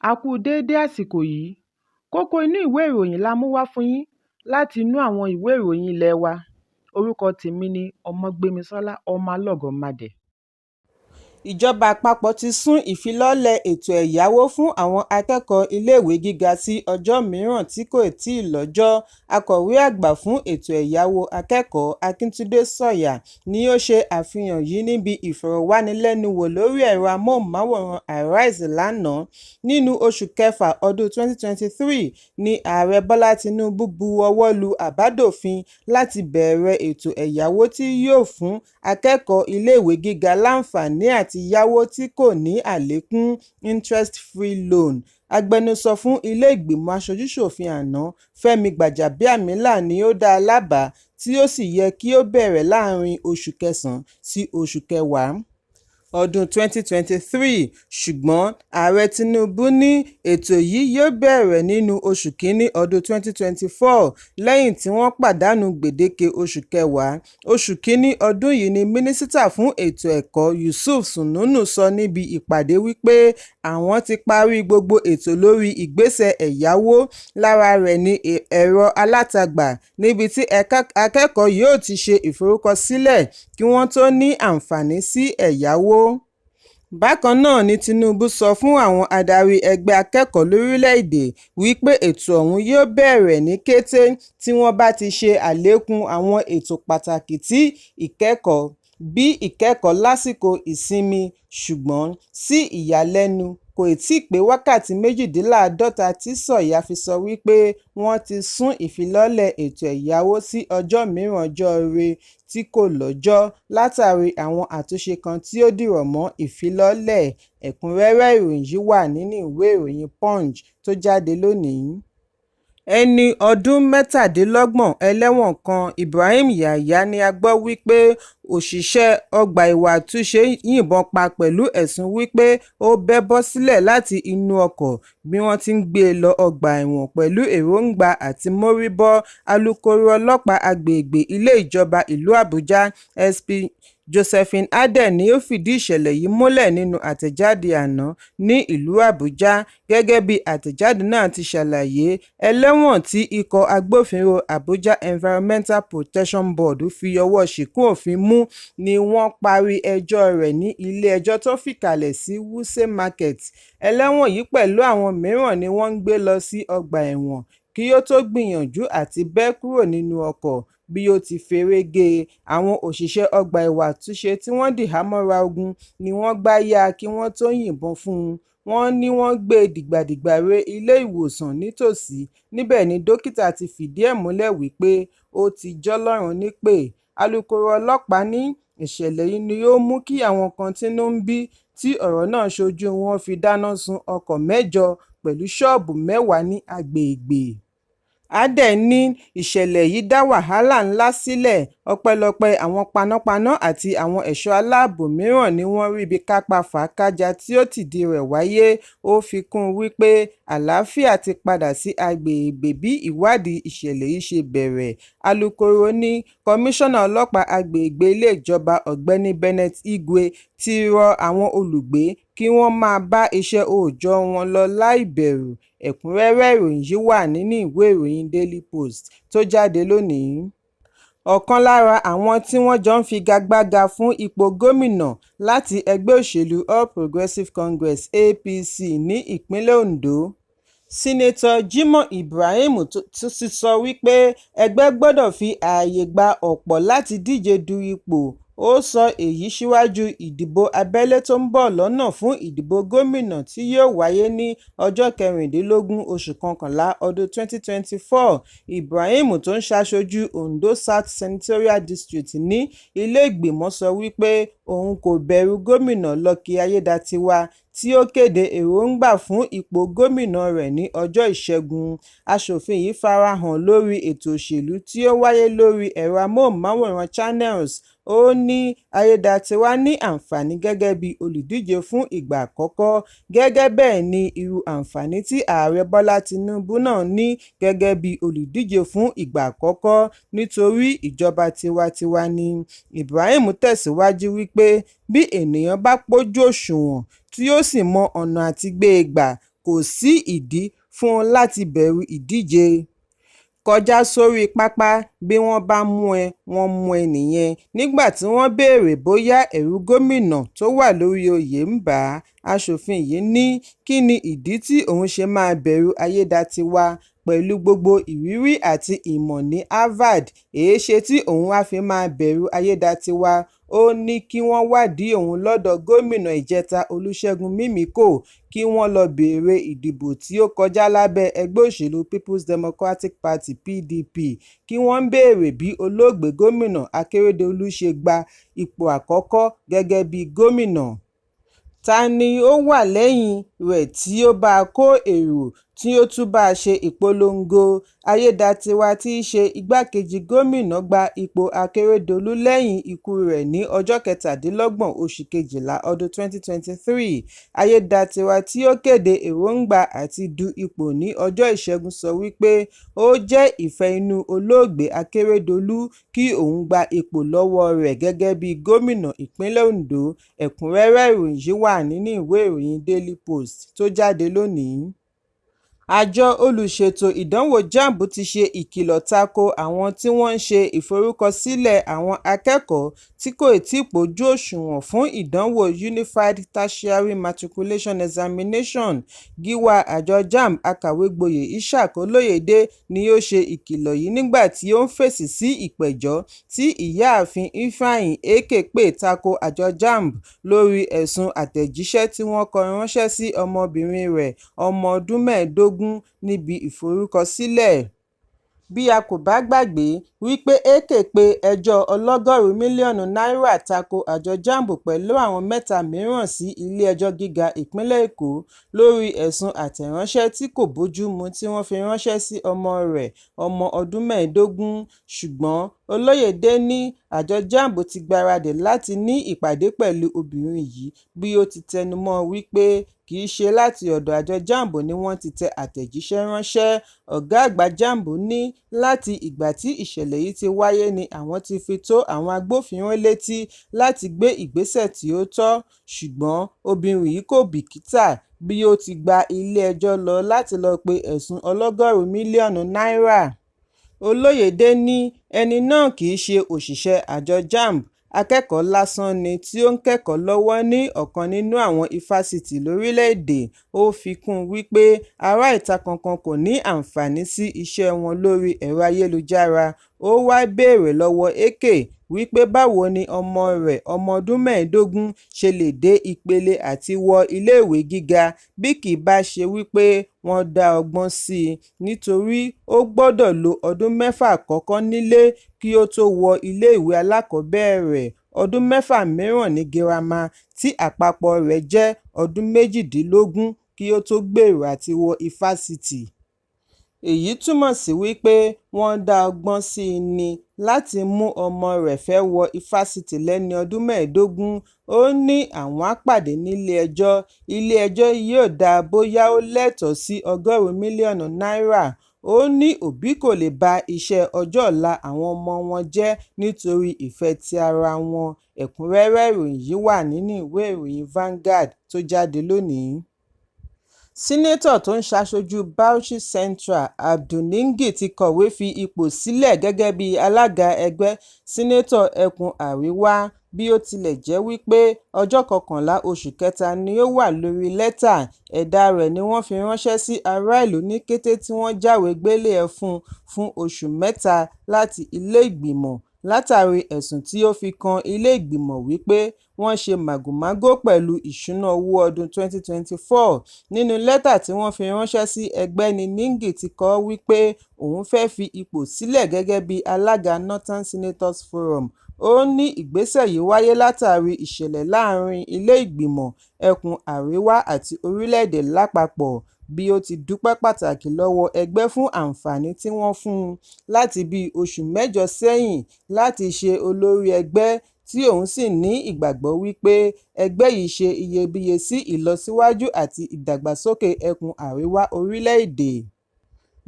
A kú déédé àsìkò yìí. Kókó inú ìwé ìròyìn la mú wá fún yín láti inú àwọn ìwé ìròyìn ilé wa. Orúkọ tèmi ni Ọmọgbémisọ́lá ọmọ Alọ́gọ̀mádẹ. Ìjọba àpapọ̀ ti sún ìfilọ́lẹ̀ ètò ẹ̀yáwó fún àwọn akẹ́kọ̀ọ́ iléèwé gíga sí ọjọ́ mìíràn tí kò tíì lọ́jọ́. Akọ̀wé àgbà fún ètò ẹ̀yáwó akẹ́kọ̀ọ́ Akíntúndé Sọ̀yà ni ó ṣe àfihàn yìí níbi ìfọ̀rọ̀wánilẹ́nuwò lórí ẹ̀rọ amóhùnmáwòrán Arise lánàá. Nínú oṣù kẹfà ọdún 2023 ni Ààrẹ Bọ́lá Tinubu bu ọwọ́ lu àbádòfin láti bẹ̀rẹ̀ ètò ẹ̀yáwó tí yóò fún akẹ́kọ̀ọ́ iléèwé gíga láǹfààní àti yáwó tí kò ní àlékún interest-free loan. Agbẹnusọ fún ilé ìgbìmọ̀ aṣojú-ṣòfin àná, Fẹ́mi Gbàjàbíàmílà ni ó dá a lábàá tí ó sì yẹ kí ó bẹ̀rẹ̀ láàrin oṣù kẹsàn-án sí oṣù kẹwàá ọdún 2023, ṣùgbọ́n Ààrẹ Tinubu ní ètò yìí yóò bẹ̀rẹ̀ nínú oṣù kínní ọdún 2024 lẹ́yìn tí wọ́n pàdánù gbèdéke oṣù kẹwàá. Oṣù kínní ọdún yìí ni Mínísítà fún ètò ẹ̀kọ́ Yusuf Sununu sọ níbi ìpàdé wípé àwọn ti parí gbogbo ètò lórí ìgbésẹ̀ ẹ̀yáwó. Lára rẹ̀ ni ẹ̀rọ alátagbà níbi tí akẹ́kọ̀ọ́ yóò ti ṣe ìforúkọsílẹ̀ kí wọ́n tó ní àǹfààní sí ẹ̀yáwó. Bákan náà ni Tinubu sọ fún àwọn adarí ẹgbẹ́ akẹ́kọ̀ọ́ lórílẹ̀-èdè wípé ètò ọ̀hún yóò bẹ̀rẹ̀ ní kété tí wọ́n bá ti ṣe àlékún àwọn ètò pàtàkì tí ìkẹ́kọ̀ọ́ bíi ìkẹ́kọ̀ọ́ lásìkò ìsinmi, ṣùgbọ́n sí ìyàlẹ́nu kò tíì pé wákàtí 48 tí Sọ̀yà fi sọ wípé wọ́n ti sún ìfilọ́lẹ̀ ètò ẹ̀yáwó sí ọjọ́ mìíràn ọjọ́ọre tí kò lọ́jọ́ látàrí àwọn àtúnṣe kan tí ó dìrọ̀ mọ́ ìfilọ́lẹ̀. Ẹ̀kúnrẹ́rẹ́ ìròyìn yìí wà nínú ìwé ìròyìn Punch tó jáde lónìí. Ẹni ọdún 27 ẹlẹ́wọ̀n kan Ibrahim Yahaya ni a gbọ́ wípé òṣìṣẹ́ ọgbà ìwà àtúnṣe yìnbọn pa pẹ̀lú ẹ̀sùn wípé ó bẹ́ bọ́ sílẹ̀ láti inú ọkọ̀ bí wọ́n ti ń gbé e lọ ọgbà ẹ̀wọ̀n pẹ̀lú èròǹgbà àti mórí bọ́. Alukoro ọlọ́pàá agbègbè ilé ìjọba ìlú Àbújá SP Josephine Adé ni ó fìdí ìṣẹ̀lẹ̀ yìí múlẹ̀ nínú àtẹ̀jáde àná ní ìlú Àbújá. Gẹ́gẹ́ bí àtẹ̀jáde náà ti ṣàlàyé, ẹlẹ́wọ̀n tí ikọ̀ agbófinró Abuja Environmental Protection Board fi ọwọ́ ṣìkún òfin mú ni wọ́n parí ẹjọ́ rẹ̀ ní ilé-ẹjọ́ tó fìkàlẹ̀ sí Wuse Market. Ẹlẹ́wọ̀n yìí pẹ̀lú àwọn mìíràn ni wọ́n ń gbé lọ sí ọgbà ẹ̀wọ̀n kí ó tó gbìyànjú àti bẹ́ kúrò nínú ọkọ̀ bí ó ti feré gé e. Àwọn òṣìṣẹ́ ọgbà ìwà àtúnṣe tí wọ́n dìhámọ́ra ogun ni wọ́n gbá yá kí wọ́n tó yìnbọn fún un. Wọ́n ní wọ́n gbé e dìgbàdìgbà re ilé ìwòsàn nítòsí. Níbẹ̀ ni dókítà ti fìdí ẹ̀ múlẹ̀ wípé ó ti jọ́lọ́run nípè. Alukoro ọlọ́pàá ní ìṣẹ̀lẹ̀ yìí ni ó mú kí àwọn kan tínú ń bí tí ọ̀rọ̀ náà ṣojú wọn fi dáná sun ọkọ̀ 8 pẹ̀lú ṣọ́ọ̀bù 10 ní agbègbè. Adé ní ìṣẹ̀lẹ̀ yìí dá wàhálà ńlá sílẹ̀. Ọpẹ́lọpẹ́ àwọn panápaná àti àwọn ẹ̀ṣọ́ aláàbò mìíràn ni wọ́n ríbi kápá fàákájà tí ó tìdí rẹ̀ wáyé. Ó fi kún un wípé àlàáfíà ti padà sí agbègbè bí ìwádìí ìṣẹ̀lẹ̀ yìí ṣe bẹ̀rẹ̀. Alukoro ní kọmíṣánná ọlọ́pàá agbègbè ilé ìjọba Ọ̀gbẹ́ni Bennett Igwe ti rọ àwọn olùgbé kí wọ́n máa bá iṣẹ́ òòjọ́ wọn lọ láì bẹ̀rù. Ẹ̀kúnrẹ́rẹ́ ìròyìn yìí wà nínú ìwé ìròyìn Daily Post tó jáde lónìí. Ọ̀kan lára àwọn tí wọ́n jọ ń figagbága fún ipò gómìnà láti ẹgbẹ́ òṣèlú All Progressives Congress APC ní ìpínlẹ̀ Ondo, Sínátọ̀ Jimoh Ibrahim ti sọ wípé ẹgbẹ́ gbọ́dọ̀ fi ààyè gba ọ̀pọ̀ láti díje du ipò. Ó sọ èyí síwájú ìdìbò abẹ́lé tó ń bọ̀ lọ́nà fún ìdìbò gómìnà tí yóò wáyé ní ọjọ́ 16 oṣù kọkànlá ọdún 2024. Ibrahim tó ń ṣaṣojú Ondo South Senatorial District ní ilé ìgbìmọ̀ sọ wípé òun kò bẹ̀rù gómìnà Lucky Ayédatiwa tí ó kéde èròǹgbà fún ipò gómìnà rẹ̀ ní ọjọ́ Ìṣẹ́gun. Aṣòfin yìí farahàn lórí ètò òṣèlú tí ó wáyé lórí ẹ̀rọ amóhùnmáwòrán Channels. Ó ní Ayédatiwa ní àǹfààní gẹ́gẹ́ bí olùdíje fún ìgbà àkọ́kọ́. Gẹ́gẹ́ bẹ́ẹ̀ ni irú àǹfààní tí Ààrẹ Bọ́lá Tinubu náà ní gẹ́gẹ́ bí olùdíje fún ìgbà àkọ́kọ́ nítorí ìjọba tiwantiwa ni. Ibrahim tẹ̀síwájú wípé bí ènìyàn bá pójú òṣùwọ̀n tí ó sì mọ ọ̀nà àti gbé e gbà, kò sí ìdí fún un láti bẹ̀rù ìdíje. Kọjá sórí pápá, bí wọ́n bá mú ẹ, wọ́n mú ẹ nìyẹn. Nígbà tí wọ́n béèrè bóyá ẹ̀rù gómìnà tó wà lórí oyè ń bà á, aṣòfin yìí ní kí ni ìdí tí òun ṣe máa bẹ̀rù Ayédatiwa pẹ̀lú gbogbo ìrírí àti ìmọ̀ ní Harvard, èéṣe tí òun á fi máa bẹ̀rù Ayédatiwa. Ó ní kí wọ́n wádìí òun lọ́dọ̀ gómìnà ìjẹta Olúṣẹ́gun Mímíkò kí wọ́n lọ béèrè ìdìbò tí ó kọjá lábẹ́ ẹgbẹ́ òṣèlú People's Democratic Party (PDP), kí wọ́n béèrè bí olóògbé gómìnà Akérédolú ṣe gba ipò àkọ́kọ́ gẹ́gẹ́ bí gómìnà. Ta ni ó wà lẹ́yìn rẹ̀ tí ó bá kó èrò tí ó tún bá ṣe ìpolongo? Ayédatiwa tí í ṣe igbákejì gómìnà gba ipò Akérédolú lẹ́yìn ikú rẹ̀ ní ọjọ́ 27 oṣù Kejìlá ọdún 2023. Ayédatiwa tí ó kéde èròǹgbà àti du ipò ní ọjọ́ Ìṣẹ́gun sọ wípé ó jẹ́ ìfẹ́ inú olóògbé Akérédolú kí òun gba ipò lọ́wọ́ rẹ̀ gẹ́gẹ́ bí gómìnà ìpínlẹ̀ Ondo. Ẹ̀kúnrẹ́rẹ́ ìròyìn yìí wà nínú ìwé ìròyìn Daily Post tó jáde lónìí. Àjọ olùṣètò ìdánwò JAMB ti ṣe ìkìlọ̀ tako àwọn tí wọ́n ń ṣe ìforúkọsílẹ̀ àwọn akẹ́kọ̀ọ́ tí kò tíì pójú òṣùwọ̀n fún ìdánwò Unified Tertiary Matriculation Examination. Gíwá àjọ JAMB akàwégboyè Ishaq Olóyèdé ni ó ṣe ìkìlọ̀ yìí nígbà tí ó ń fèsì sí ìpẹ̀jọ́ tí ìyáàfin Ifeanyi Eke pè tako àjọ JAMB lórí ẹ̀sùn àtẹ̀jíṣẹ́ tí wọ́n kọ ránṣẹ́ sí ọmọbìnrin rẹ̀ ọmọ ọdún 15 níbi ìforúkọsílẹ̀. Bí a kò bá gbàgbé wípé Eke pe ẹjọ́ ọlọ́gọ́rùn-ún mílíọ̀nù náírà tako àjọ JAMB pẹ̀lú àwọn 3 mìíràn sí ilé-ẹjọ́ gíga ìpínlẹ̀ Èkó lórí ẹ̀sùn àtẹ̀ránṣẹ́ tí kò bójúmu tí wọ́n fi ránṣẹ́ sí ọmọ rẹ̀ ọmọ ọdún 15. Ṣùgbọ́n Olóyèdé ní àjọ JAMB ti gbáradì láti ní ìpàdé pẹ̀lú obìnrin yìí, bí ó ti tẹnumọ́ wípé kì í ṣe láti ọ̀dọ̀ àjọ JAMB ni wọ́n ti tẹ àtẹ̀jíṣẹ́ ránṣẹ́. Ọ̀gá àgbà JAMB ní láti ìgbà tí ìṣẹ̀lẹ̀ yìí ti wáyé ni àwọn ti fi tó àwọn agbófinró létí láti gbé ìgbésẹ̀ tí ó tọ́, ṣùgbọ́n obìnrin yìí kò bìkítà bí ó ti gba ilé-ẹjọ́ lọ láti lọ pe ẹ̀sùn ọlọ́gọ́rùn-ún mílíọ̀nù náírà. Olóyèdé ní ẹni náà kì í ṣe òṣìṣẹ́ àjọ JAMB, akẹ́kọ̀ọ́ lásán ni tí ó ń kẹ́kọ̀ọ́ lọ́wọ́ ní ọ̀kan nínú àwọn ifásitì lórílẹ̀-èdè. Ó fi kún un wípé ará ìta kankan kò ní àǹfààní sí iṣẹ́ wọn lórí ẹ̀rọ ayélujára. Ó wá béèrè lọ́wọ́ Eke wípé báwo ni ọmọ rẹ̀ ọmọ ọdún 15 ṣe lè dé ìpele àti wọ iléèwé gíga bí kì bá ṣe wípé wọ́n dá ọgbọ́n sí i, nítorí ó gbọ́dọ̀ lo ọdún 6 àkọ́kọ́ nílé kí ó tó wọ iléèwé alákọ̀ọ́bẹ̀rẹ̀, ọdún 6 mìíràn ní girama tí àpapọ̀ rẹ̀ jẹ́ ọdún 18 kí ó tó gbèrò àti wọ ifásitì. Èyí túmọ̀ sí wípé wọ́n dá ọgbọ́n sí i ní láti mú ọmọ rẹ̀ fẹ́ wọ ifásitì lẹ́ni ọdún 15. Ó ní àwọn á pàdé nílé-ẹjọ́, ilé-ẹjọ́ yóò dá bóyá ó lẹ́tọ̀ọ́ sí ọgọ́rùn-ún mílíọ̀nù náírà. Ó ní òbí kò lè ba iṣẹ́ ọjọ́ ọ̀la àwọn ọmọ wọn jẹ́ nítorí ìfẹ́ ti ara wọn. Ẹ̀kúnrẹ́rẹ́ ìròyìn yìí wà nínú ìwé ìròyìn Vanguard tó jáde lónìí. Sínétọ̀ tó ń ṣaṣojú Bauchi Central Abdul-Ningi ti kọ̀wé fi ipò sílẹ̀ gẹ́gẹ́ bí alága ẹgbẹ́ sínétọ̀ ẹkùn Àríwá, bí ó tilẹ̀ jẹ́ wípé ọjọ́ 11 oṣù kẹta ni ó wà lórí lẹ́tà. Ẹ̀dà rẹ̀ ni wọ́n fi ránṣẹ́ sí ará ìlú ní kété tí wọ́n jáwé gbélé ẹ̀ fún oṣù 3 láti ilé ìgbìmọ̀ látàrí ẹ̀sùn tí ó fi kan ilé ìgbìmọ̀ wípé wọ́n ṣe màgòmágó pẹ̀lú ìṣúná owó ọdún 2024. Nínú lẹ́tà tí wọ́n fi ránṣẹ́ sí ẹgbẹ́ ni Ningi ti kọ wípé òun fẹ́ fi ipò sílẹ̀ gẹ́gẹ́ bí alága Northern Senators Forum. Ó ní ìgbésẹ̀ yìí wáyé látàrí ìṣẹ̀lẹ̀ láàrin ilé ìgbìmọ̀ ẹkùn Àríwá àti orílẹ̀-èdè lápapọ̀, bí ó ti dúpẹ́ pàtàkì lọ́wọ́ ẹgbẹ́ fún àǹfààní tí wọ́n fún un láti bí oṣù 8 sẹ́yìn láti ṣe olórí ẹgbẹ́, tí òun sì ní ìgbàgbọ́ wípé ẹgbẹ́ yìí ṣe iyebíye sí ìlọsíwájú àti ìdàgbàsókè ẹkùn Àríwá orílẹ̀-èdè.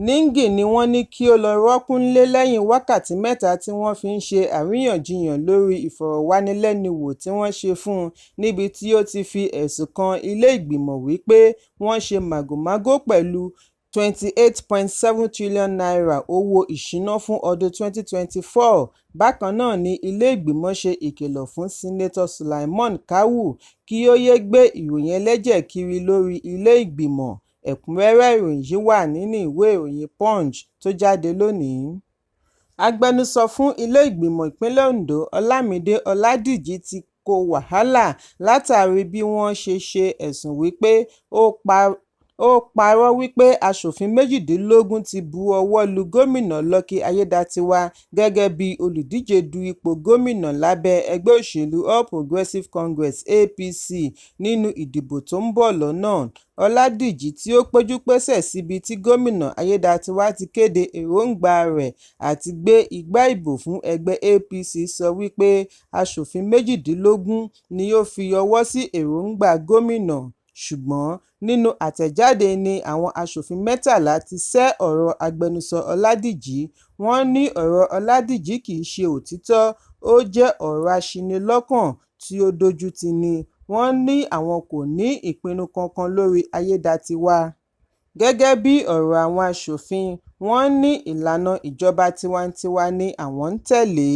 níngì ni wọ́n ní kí ó lọ́ọ́ rọ́ọ̀kúnlé lẹ́yìn wákàtí mẹ́ta tí wọ́n fi ń ṣe àríyànjiyàn lórí ìfọ̀rọ̀wánilẹ́nuwò tí wọ́n ṣe fún un níbi tí ó ti fi ẹ̀sùn kan ilé ìgbìmọ̀ wípé wọ́n ṣe màgòmágó pẹ̀lú n28.7 trillion owó ìṣúná fún ọdún 2024. Bákan náà ni ilé ìgbìmọ̀ ṣe ìkìlọ̀ fún Sínátọ̀ Sulaiman Kawu kí ó yéé gbé ìròyìn ẹlẹ́jẹ̀ kiri lórí ilé ìgbìmọ̀. Ẹ̀kúnrẹ́rẹ́ ìròyìn yìí wà nínú ìwé ìròyìn Punch tó jáde lónìí. Agbẹnusọ fún ilé ìgbìmọ̀ ìpínlẹ̀ Ondo Olamide Ọládìjí ti kó wàhálà látàrí bí wọ́n ṣe ẹ̀sùn wípé ó parọ́ wípé aṣòfin 18 ti bu ọwọ́ lu gómìnà Lucky Ayédatiwa gẹ́gẹ́ bí olùdíje du ipò gómìnà lábẹ́ ẹgbẹ́ òṣèlú All Progressives Congress (APC) nínú ìdìbò tó ń bọ̀ lọ́nà. Ọládìjí tí ó péjú-pésẹ̀ síbi tí gómìnà Ayédatiwa ti kéde èròǹgbà rẹ̀ àti gbé igbá ìbò fún ẹgbẹ́ APC sọ wípé aṣòfin 18 ni ó fi ọwọ́ sí èròǹgbà gómìnà, ṣùgbọ́n nínú àtẹ̀jáde ni àwọn aṣòfin 13 ti sẹ́ ọ̀rọ̀ agbẹnusọ Ọládìjí. Wọ́n ní ọ̀rọ̀ Ọládìjí kì í ṣe òtítọ́, ó jẹ́ ọ̀rọ̀ aṣinilọ́kàn tí ó dójútì ni. Wọ́n ní àwọn kò ní ìpinnu kankan lórí Ayédatiwa. Gẹ́gẹ́ bí ọ̀rọ̀ àwọn aṣòfin, wọ́n ní ìlànà ìjọba tiwantiwa ni àwọn ń tẹ̀lé.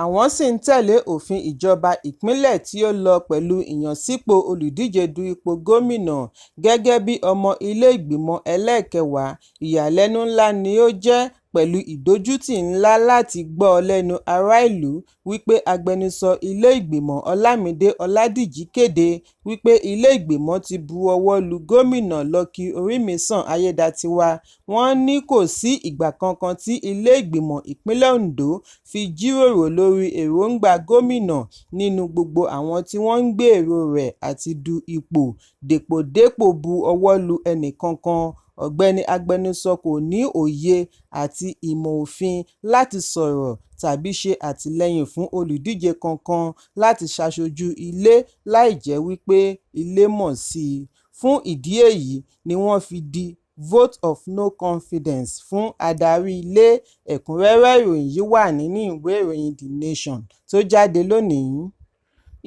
Àwọn sì ń tẹ̀lé òfin ìjọba ìpínlẹ̀ tí ó lọ pẹ̀lú ìyànsípò olùdíje du ipò gómìnà. Gẹ́gẹ́ bí ọmọ ilé ìgbìmọ̀ ẹlẹ́ẹ̀kẹwàá, ìyàlẹ́nu ńlá ni ó jẹ́ pẹ̀lú ìdójútì ńlá láti gbọ́ lẹ́nu ará ìlú wípé agbẹnusọ ilé ìgbìmọ̀ Olamide Ọládìjí kéde wípé ilé ìgbìmọ̀ ti bu ọwọ́ lu gómìnà Lucky Orímisan Ayédatiwa. Wọ́n ní kò sí ìgbà kankan tí ilé ìgbìmọ̀ ìpínlẹ̀ Ondo fi jíròrò lórí èròǹgbà gómìnà nínú gbogbo àwọn tí wọ́n ń gbèrò rẹ̀ àti du ipò, dépòdépò bu ọwọ́ lu ẹnìkankan. Ọ̀gbẹ́ni agbẹnusọ kò ní òye àti ìmọ̀ òfin láti sọ̀rọ̀ tàbí ṣe àtìlẹ́yìn fún olùdíje kankan láti ṣaṣojú ilé láì jẹ́ wípé ilé mọ̀ sí i. Fún ìdí èyí ni wọ́n fi di vote of no confidence fún adarí ilé. Ẹ̀kúnrẹ́rẹ́ ìròyìn yìí wà nínú ìwé ìròyìn The Nation tó jáde lónìí.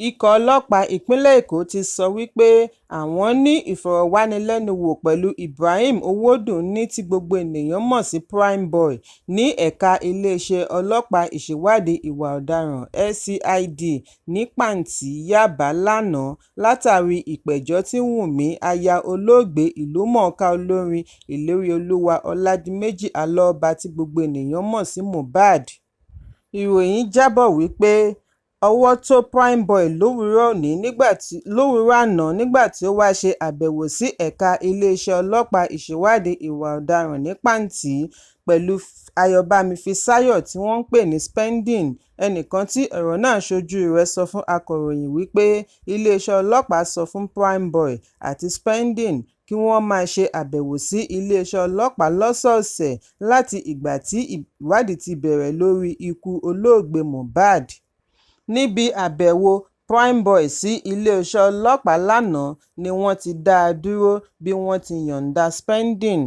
Ikọ̀ ọlọ́pàá ìpínlẹ̀ Èkó ti sọ wípé àwọn ní ìfọ̀rọ̀wánilẹ́nuwò pẹ̀lú Ibrahim Owódùnní tí gbogbo ènìyàn mọ̀ sí Primeboy ní ẹ̀ka iléeṣẹ́ ọlọ́pàá ìṣèwádìí ìwà ọ̀daràn SCID ní Pàǹtí, Yábà lánàá látàrí ìpẹ̀jọ́ tí Wùnmí aya olóògbé ìlúmọ̀ọ́ká olórin Ìléríolúwa Ọládìméjì Alọ́ọ̀bá tí gbogbo ènìyàn mọ̀ sí Mohbad. Ìròyìn jábọ̀ wípé ọwọ́ tó Primeboy lówùúrọ̀ àná nígbà tí ó wá ṣe àbẹ̀wò sí ẹ̀ka iléeṣẹ́ ọlọ́pàá ìṣèwádìí ìwà ọ̀daràn ní Pàǹtí pẹ̀lú Ayọ̀bámi Fisáyọ̀ tí wọ́n ń pè ní Spending. Ẹnìkan tí ọ̀rọ̀ náà ṣojú rẹ̀ sọ fún akọ̀ròyìn wípé iléeṣẹ́ ọlọ́pàá sọ fún Primeboy àti Spending kí wọ́n máa ṣe àbẹ̀wò sí iléeṣẹ́ ọlọ́pàá lọ́sọ̀ọ̀sẹ̀ láti ìgbà tí ìwádìí ti bẹ̀rẹ̀ lórí ikú olóògbé Mohbad. Níbi àbẹ̀wò Primeboy sí iléeṣẹ́ ọlọ́pàá lánàá ni wọ́n ti dá a dúró bí wọ́n ti yọ̀ǹda Spending.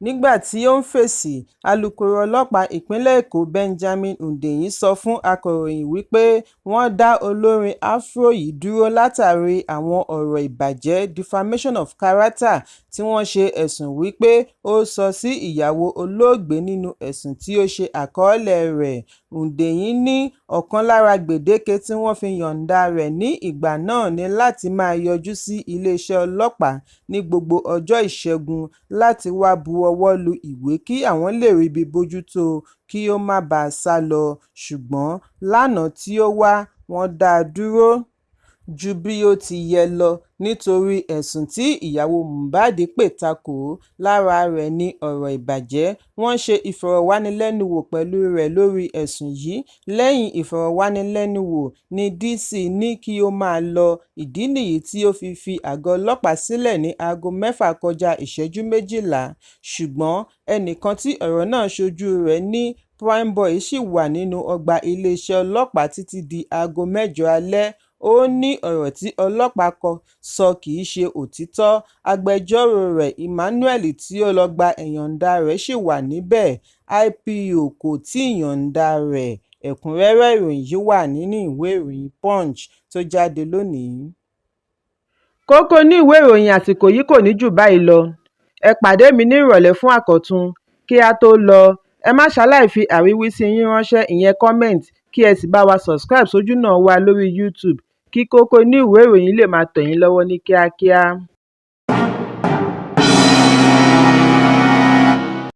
Nígbà tí ó ń fèsì, alukoro ọlọ́pàá ìpínlẹ̀ Èkó Benjamin Hundeyin sọ fún akọ̀ròyìn wípé wọ́n dá olórin Afro yìí dúró látàrí àwọn ọ̀rọ̀ ìbàjẹ́ defamation of character tí wọ́n ṣe ẹ̀sùn wípé ó sọ sí ìyàwó olóògbé nínú ẹ̀sùn tí ó ṣe àkọọ́lẹ̀ rẹ̀. Hundeyin ní ọ̀kan lára gbèdéke tí wọ́n fi yọ̀ǹda rẹ̀ ní ìgbà náà ni láti máa yọjú sí iléeṣẹ́ ọlọ́pàá ní gbogbo ọjọ́ ìṣẹ́gun láti wá bu ọwọ́ lu ìwé kí àwọn lè ríbi bójútó kí ó má bàa sá lọ. Ṣùgbọ́n lánàá tí ó wá, wọ́n dá a dúró ju bí ó ti yẹ lọ nítorí ẹ̀sùn tí ìyàwó Mohbad pè takò lára rẹ̀ ní ọ̀rọ̀ ìbàjẹ́. Wọ́n ṣe ìfọ̀rọ̀wánilẹ́nuwò pẹ̀lú rẹ̀ lórí ẹ̀sùn yìí. Lẹ́yìn ìfọ̀rọ̀wánilẹ́nuwò ni DC ní kí ó máa lọ. Ìdí nìyí tí ó fi àgọ́ ọlọ́pàá sílẹ̀ ní aago 6:12. Ṣùgbọ́n ẹnìkan tí ọ̀rọ̀ náà ṣojú rẹ̀ ní Primeboy ṣì wà nínú ọgbà iléeṣẹ́ ọlọ́pàá títí di aago 8 alẹ́. ó ní ọ̀rọ̀ tí ọlọ́pàá sọ kì í ṣe òtítọ́. Agbẹjọ́rò rẹ̀ Emmanuel tí ó lọ gba ìyọ̀ǹda rẹ̀ ṣì wà níbẹ̀. IPO kò tí ì yọ̀ǹda rẹ̀. Ẹ̀kúnrẹ́rẹ́ ìròyìn yìí wà nínú ìwé ìròyìn Punch tó jáde lónìí. Kókó ní ìwé ìròyìn àsìkò yìí kò ní jù báyìí lọ. Ẹ pàdé mi ní ìrọ̀lẹ́ fún àkọ́tun. Kí a tó lọ, ẹ má ṣaláì fi àríwísí yín ránṣẹ́, ìyẹn comment, kí ẹ sì bá wa subscribe sójúnà wa lórí YouTube kí Kókó ní ìwé ìròyìn lè máa tẹ̀ yín lọ́wọ́ ní kíákíá.